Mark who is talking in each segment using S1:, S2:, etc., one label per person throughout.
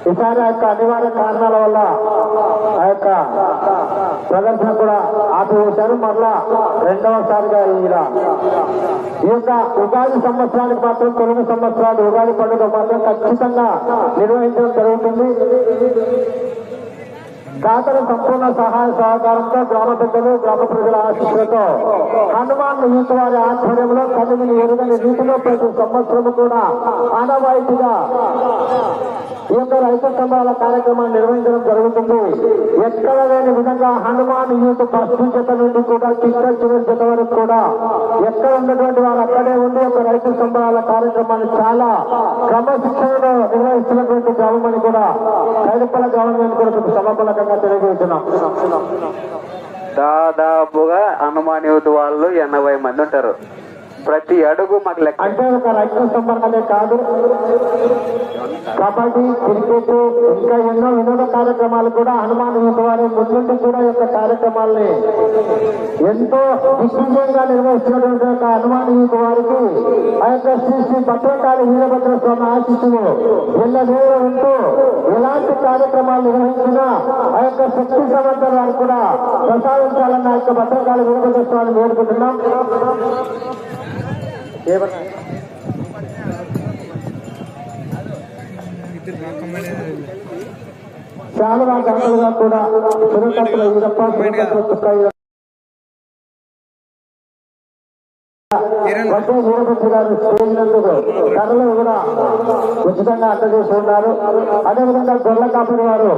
S1: ఈసారి ఆ యొక్క అనివార్య కారణాల వల్ల ఆ యొక్క ప్రదర్శన కూడా ఆపివేశారు. మరలా రెండవసారిగా ఈ యొక్క ఉగాది సంవత్సరానికి మాత్రం తెలుగు సంవత్సరాలు ఉగాది పండుగ మాత్రం ఖచ్చితంగా నిర్వహించడం జరుగుతుంది. దాతల సంపూర్ణ సహాయ సహకారంతో గ్రామ పెద్దలు గ్రామ ప్రజల ఆశీస్సులతో హనుమాన్ యూత్ వారి ఆధ్వర్యంలో కనుగొని ఎరుగని రీతిలో ప్రతి సంవత్సరం కూడా ఆనవాయితీగా ఈ యొక్క రైతు స్తంభాల కార్యక్రమాన్ని నిర్వహించడం జరుగుతుంది. ఎక్కడ లేని విధంగా హనుమాన్ యూత్ ఫస్ట్ జత నుండి కూడా చివరి జత వరకు కూడా ఎక్కడ ఉన్నటువంటి వారు అక్కడే ఉండి ఒక రైతు స్తంభాల కార్యక్రమాన్ని చాలా క్రమశిక్షణలో నిర్వహిస్తున్నటువంటి గ్రామం కూడా కైలపల్ల గవర్నమెంట్ కూడా సమర్పణకంగా తెలియజేస్తున్నాం.
S2: దాదాపుగా హనుమాన్ యూత్ వాళ్ళు 80 మంది ఉంటారు. ప్రతి అడుగు మాకు లెక్క.
S1: అంటే ఒక రైతు స్తంభాలనే కాదు, కబడ్డీ, క్రికెట్, ఇంకా ఎన్నో వినోద కార్యక్రమాలు కూడా హనుమాన్ యూత్ వారి ముందుండి కూడా ఈ యొక్క కార్యక్రమాల్ని ఎంతో దిగ్విజయంగా నిర్వహిస్తున్నటువంటి యొక్క హనుమాన్ యూత్ వారికి ఆ యొక్క శ్రీ శ్రీ భద్రకాళి వీరభద్ర స్వామి ఆశీస్సులు ఎల్లవేళ ఉంటూ ఎలాంటి కార్యక్రమాలు నిర్వహించినా ఆ యొక్క శక్తి సంబంధం వారు కూడా ప్రసాదించాలన్న యొక్క భద్రకాళి వీరభద్ర స్వామిని వేడుకుంటున్నాం. చాలా గంటలుగా కూడా చిరుకట్టుల వీరప్ప వీరభద్ర గారు స్టేజ్ నందుకు కర్రలు కూడా ఉచితంగా అందజేసి ఉన్నారు. అదేవిధంగా గొర్రెల కాపరి వారు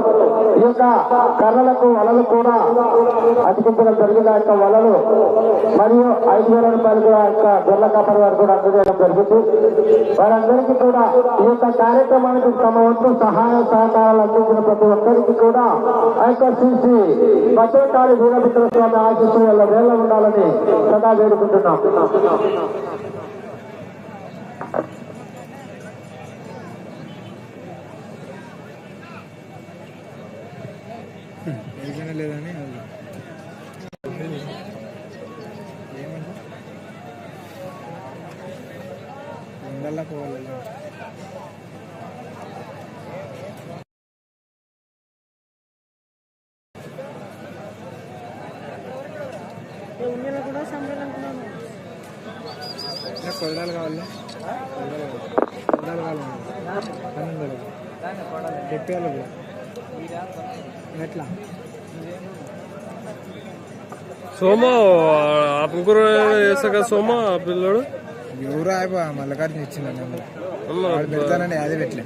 S1: ఈ యొక్క కర్రలకు వలలు కూడా అతికించడం జరిగింది. ఆ యొక్క వలలు మరియు 5,000 రూపాయలు కూడా యొక్క గొర్రెల కాపరి వారు కూడా అందజేయడం జరిగింది. వారందరికీ కూడా ఈ యొక్క కార్యక్రమానికి తమ వంతు సహాయ సహకారాలు అందించిన ప్రతి ఒక్కరికి కూడా ఆ యొక్క శ్రీ భద్రకాళి వీరభద్ర స్వామి ఆశీస్సులు వల్ల వేళ ఉండాలని సదా వేడుకుంటున్నాం.
S3: లేదని ఉండాల పోవాలి. కొడాలు కావాలి, కొడాలు కావాలి, చెప్పాలి ఎట్లా
S4: సోమ అప్పుడు వేసాక సోమ పిల్లడు
S3: ఎవరు అయిపో మల్లకారిని ఇచ్చిందని పెడతానని అదే పెట్టలే.